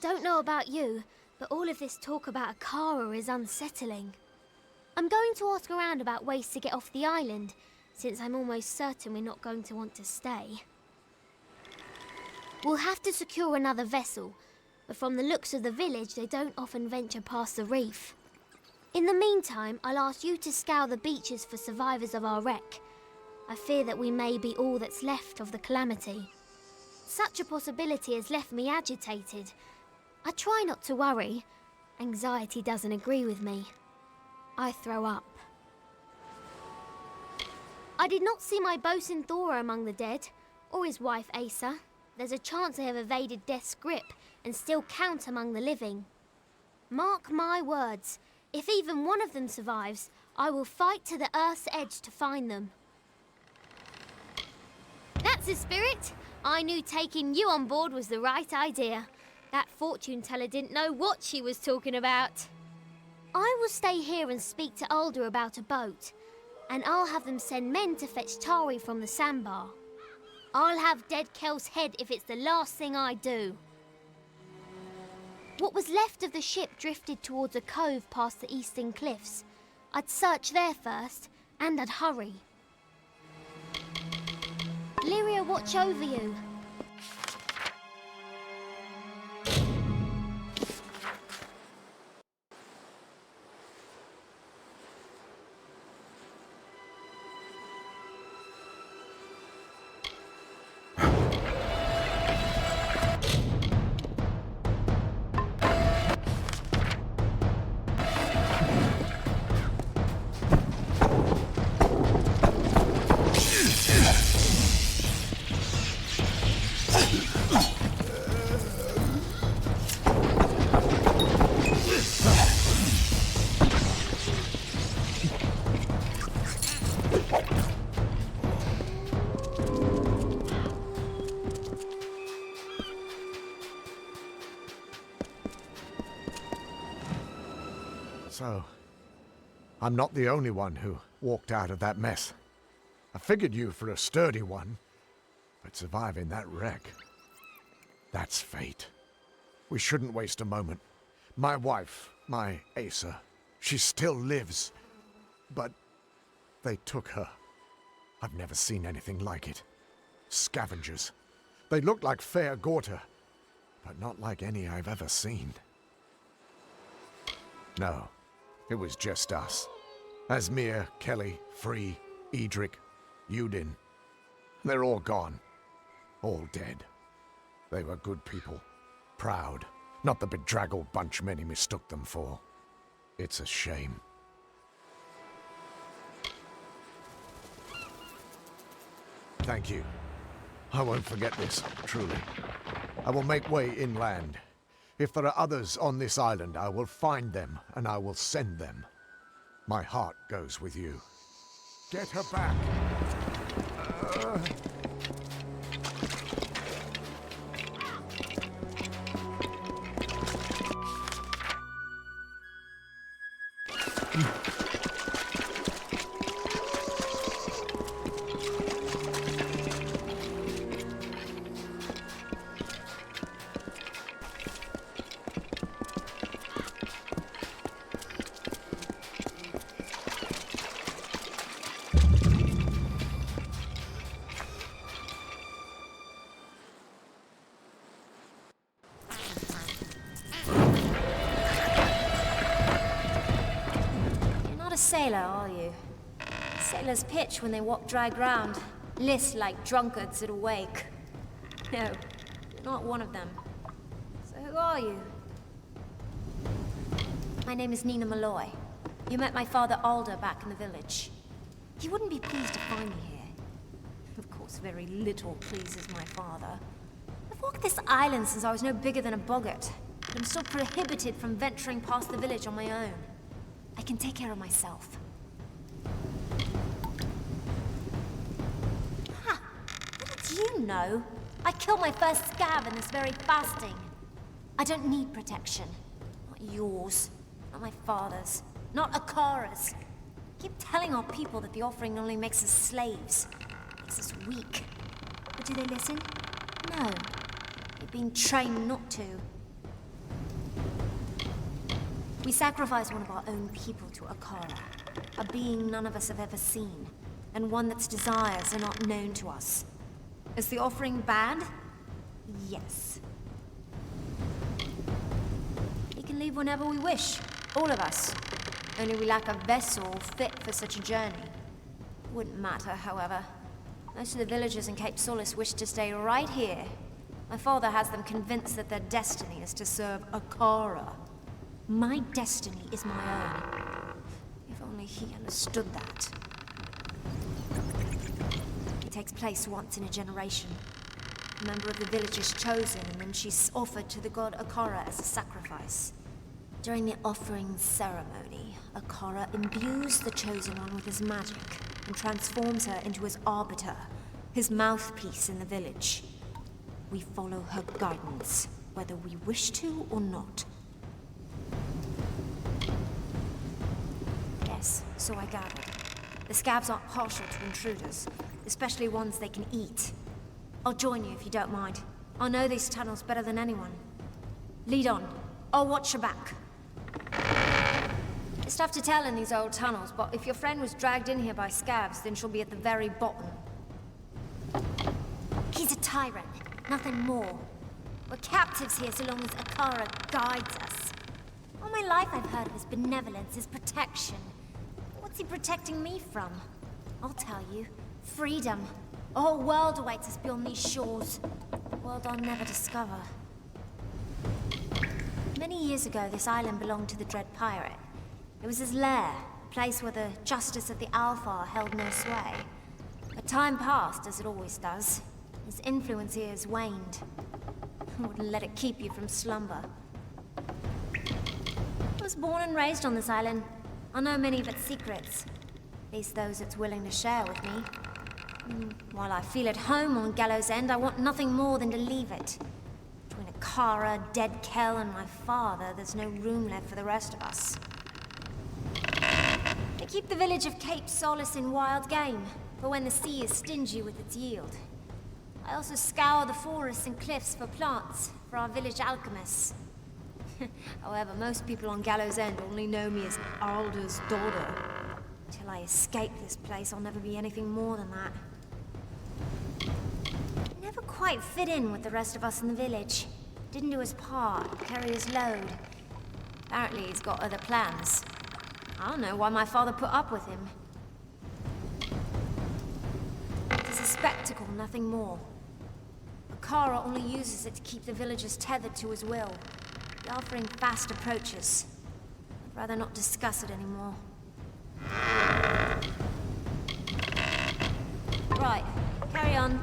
don't know about you, but all of this talk about a Kara is unsettling. I'm going to ask around about ways to get off the island, since I'm almost certain we're not going to want to stay. We'll have to secure another vessel, but from the looks of the village, they don't often venture past the reef. In the meantime, I'll ask you to scour the beaches for survivors of our wreck. I fear that we may be all that's left of the calamity. Such a possibility has left me agitated. I try not to worry. Anxiety doesn't agree with me. I throw up. I did not see my bosun Thora among the dead, or his wife Asa. There's a chance they have evaded death's grip and still count among the living. Mark my words, if even one of them survives, I will fight to the earth's edge to find them. That's the spirit! I knew taking you on board was the right idea. That fortune teller didn't know what she was talking about. I will stay here and speak to Alder about a boat, and I'll have them send men to fetch Tari from the sandbar. I'll have dead Kel's head if it's the last thing I do. What was left of the ship drifted towards a cove past the eastern cliffs. I'd search there first, and I'd hurry. Lyria, watch over you. So, I'm not the only one who walked out of that mess. I figured you for a sturdy one, but surviving that wreck, that's fate. We shouldn't waste a moment. My wife, my Asa, she still lives, but they took her. I've never seen anything like it. Scavengers. They look like fair Gorta, but not like any I've ever seen. No. It was just us. Asmir, Kelly, Free, Edric, Udin. They're all gone. All dead. They were good people. Proud. Not the bedraggled bunch many mistook them for. It's a shame. Thank you. I won't forget this, truly. I will make way inland. If there are others on this island, I will find them, and I will send them. My heart goes with you. Get her back! Sailor, are you? Sailors pitch when they walk dry ground, list like drunkards at a wake. No, you're not one of them. So who are you? My name is Nina Malloy. You met my father Alder back in the village. He wouldn't be pleased to find me here. Of course, very little pleases my father. I've walked this island since I was no bigger than a boggart, but I'm still prohibited from venturing past the village on my own. I can take care of myself. Ha! What do you know? I killed my first scab in this very fasting. I don't need protection. Not yours. Not my father's. Not Akara's. Keep telling our people that the offering only makes us slaves. Makes us weak. But do they listen? No. They've been trained not to. We sacrifice one of our own people to Akara, a being none of us have ever seen, and one that's desires are not known to us. Is the offering bad? Yes. We can leave whenever we wish, all of us. Only we lack a vessel fit for such a journey. Wouldn't matter, however. Most of the villagers in Cape Solace wish to stay right here. My father has them convinced that their destiny is to serve Akara. My destiny is my own. If only he understood that. It takes place once in a generation. A member of the village is chosen, and then she's offered to the god Akara as a sacrifice. During the offering ceremony, Akara imbues the chosen one with his magic and transforms her into his arbiter, his mouthpiece in the village. We follow her guidance, whether we wish to or not. Yes, so I gathered. The scabs aren't partial to intruders, especially ones they can eat. I'll join you if you don't mind. I know these tunnels better than anyone. Lead on. I'll watch your back. It's tough to tell in these old tunnels, but if your friend was dragged in here by scabs, then she'll be at the very bottom. He's a tyrant, nothing more. We're captives here so long as Akara guides us. All my life I've heard of his benevolence, his protection. What's he protecting me from? I'll tell you. Freedom. A whole world awaits us beyond these shores. A world I'll never discover. Many years ago, this island belonged to the Dread Pirate. It was his lair, a place where the justice of the Alpha held no sway. But time passed, as it always does. His influence here has waned. I wouldn't let it keep you from slumber. I was born and raised on this island. I know many of its secrets. At least those it's willing to share with me. While I feel at home on Gallows End, I want nothing more than to leave it. Between Akara, Dead Kel, and my father, there's no room left for the rest of us. They keep the village of Cape Solace in wild game, for when the sea is stingy with its yield. I also scour the forests and cliffs for plants, for our village alchemists. However, most people on Gallows End only know me as Alder's daughter. Till I escape this place, I'll never be anything more than that. Never quite fit in with the rest of us in the village. Didn't do his part, carry his load. Apparently he's got other plans. I don't know why my father put up with him. It's a spectacle, nothing more. Akara only uses it to keep the villagers tethered to his will. The offering fast approaches. I'd rather not discuss it anymore. Right, carry on.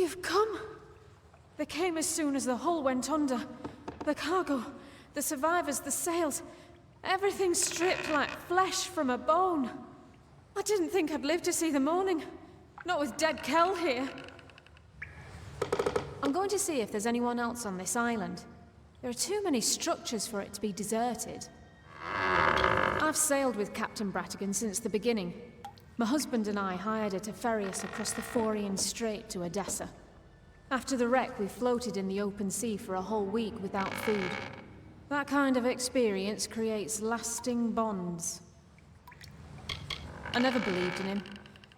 You've come! They came as soon as the hull went under. The cargo, the survivors, the sails, everything stripped like flesh from a bone. I didn't think I'd live to see the morning. Not with dead Kel here. I'm going to see if there's anyone else on this island. There are too many structures for it to be deserted. I've sailed with Captain Bratigan since the beginning. My husband and I hired her to ferry us across the Forian Strait to Odessa. After the wreck, we floated in the open sea for a whole week without food. That kind of experience creates lasting bonds. I never believed in him.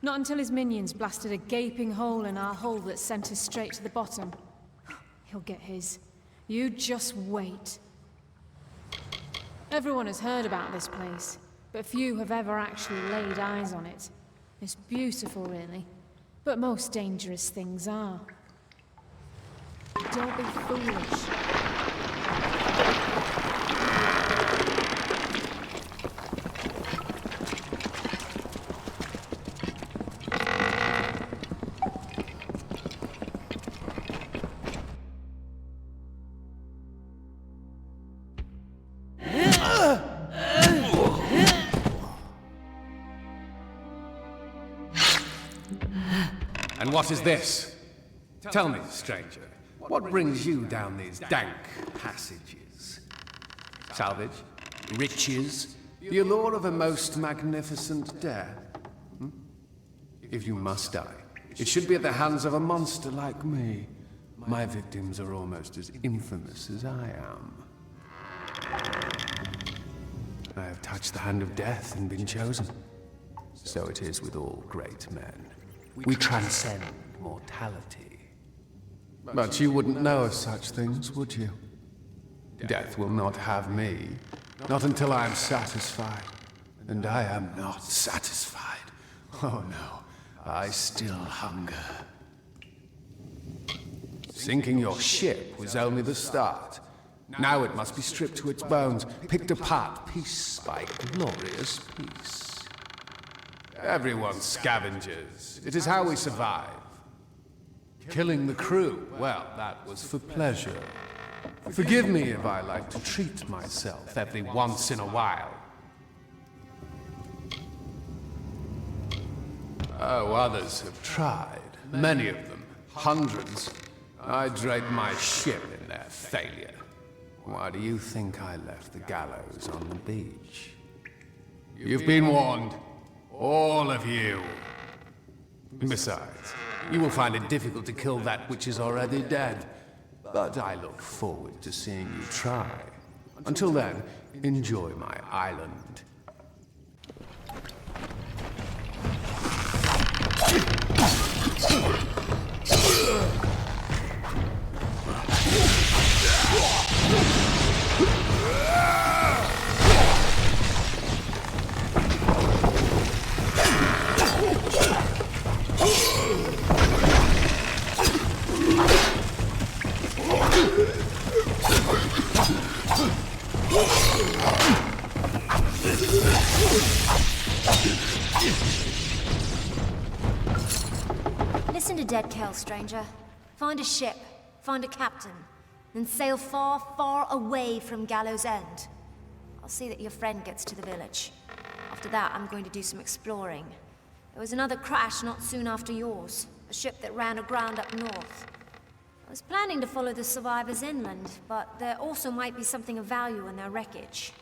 Not until his minions blasted a gaping hole in our hull that sent us straight to the bottom. He'll get his. You just wait. Everyone has heard about this place, but few have ever actually laid eyes on it. It's beautiful, really, but most dangerous things are. Don't be foolish. And what is this? Tell me, stranger, what brings you down these dank passages? Salvage? Riches? The allure of a most magnificent death? Hmm? If you must die, it should be at the hands of a monster like me. My victims are almost as infamous as I am. I have touched the hand of death and been chosen. So it is with all great men. We transcend mortality. But you wouldn't know of such things, would you? Death will not have me, not until I am satisfied. And I am not satisfied. Oh no, I still hunger. Sinking your ship was only the start. Now it must be stripped to its bones, picked apart piece by glorious piece. Everyone's scavengers. It is how we survive. Killing the crew, well, that was for pleasure. Forgive me if I like to treat myself every once in a while. Oh, others have tried. Many of them. Hundreds. I dragged my ship in their failure. Why do you think I left the gallows on the beach? You've been warned. All of you. Besides, you will find it difficult to kill that which is already dead. But I look forward to seeing you try. Until then, enjoy my island. Listen to Dead Kel, stranger. Find a ship, find a captain, then sail far, far away from Gallows End. I'll see that your friend gets to the village. After that, I'm going to do some exploring. There was another crash not soon after yours, a ship that ran aground up north. I was planning to follow the survivors inland, but there also might be something of value in their wreckage.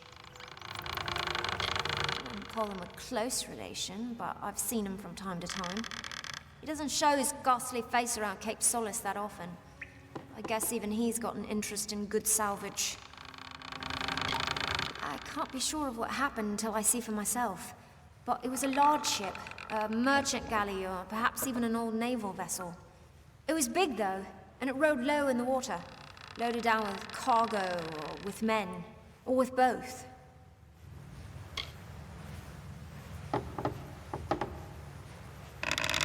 I wouldn't call him a close relation, but I've seen him from time to time. He doesn't show his ghastly face around Cape Solace that often. I guess even he's got an interest in good salvage. I can't be sure of what happened until I see for myself. But it was a large ship, a merchant galley, or perhaps even an old naval vessel. It was big, though, and it rode low in the water, loaded down with cargo, or with men, or with both.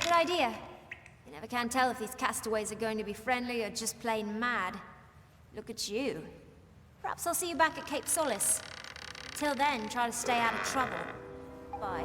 Good idea. You never can tell if these castaways are going to be friendly or just plain mad. Look at you. Perhaps I'll see you back at Cape Solace. Till then, try to stay out of trouble. Bye.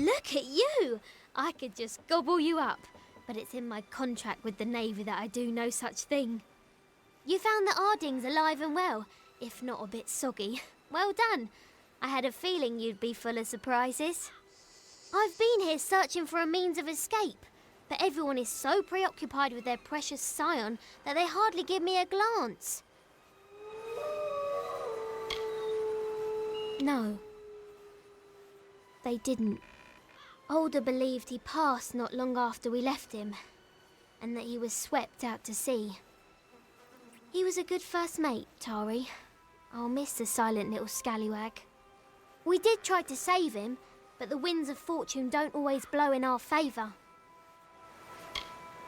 Look at you! I could just gobble you up, but it's in my contract with the Navy that I do no such thing. You found the Ardings alive and well, if not a bit soggy. Well done. I had a feeling you'd be full of surprises. I've been here searching for a means of escape, but everyone is so preoccupied with their precious scion that they hardly give me a glance. No. They didn't. Alder believed he passed not long after we left him, and that he was swept out to sea. He was a good first mate, Tari. I'll miss the silent little scallywag. We did try to save him, but the winds of fortune don't always blow in our favour.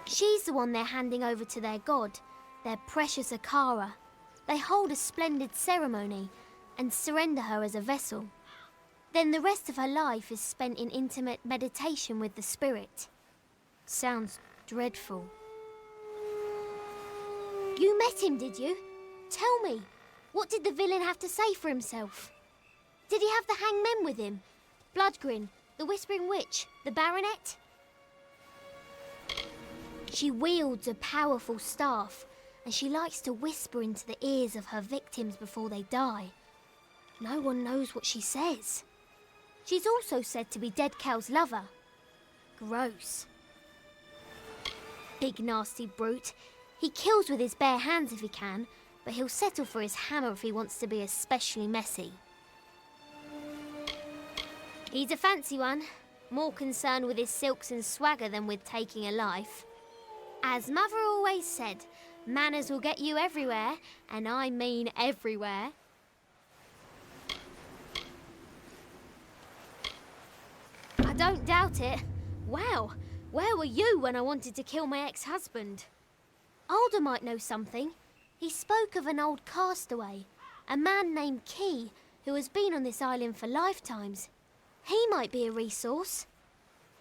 She's the one they're handing over to their god, their precious Akara. They hold a splendid ceremony and surrender her as a vessel. Then the rest of her life is spent in intimate meditation with the spirit. Sounds dreadful. You met him, did you? Tell me, what did the villain have to say for himself? Did he have the hangmen with him? Bloodgrin, the Whispering Witch, the Baronet? She wields a powerful staff, and she likes to whisper into the ears of her victims before they die. No one knows what she says. She's also said to be Dead Cal's lover. Gross. Big nasty brute. He kills with his bare hands if he can, but he'll settle for his hammer if he wants to be especially messy. He's a fancy one, more concerned with his silks and swagger than with taking a life. As Mother always said, manners will get you everywhere, and I mean everywhere. I don't doubt it. Wow, where were you when I wanted to kill my ex-husband? Alder might know something. He spoke of an old castaway, a man named Key, who has been on this island for lifetimes. He might be a resource.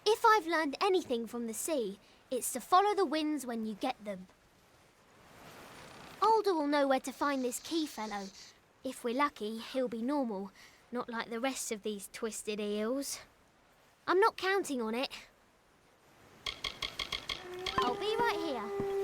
If I've learned anything from the sea, it's to follow the winds when you get them. Alder will know where to find this Key fellow. If we're lucky, he'll be normal, not like the rest of these twisted eels. I'm not counting on it. I'll be right here.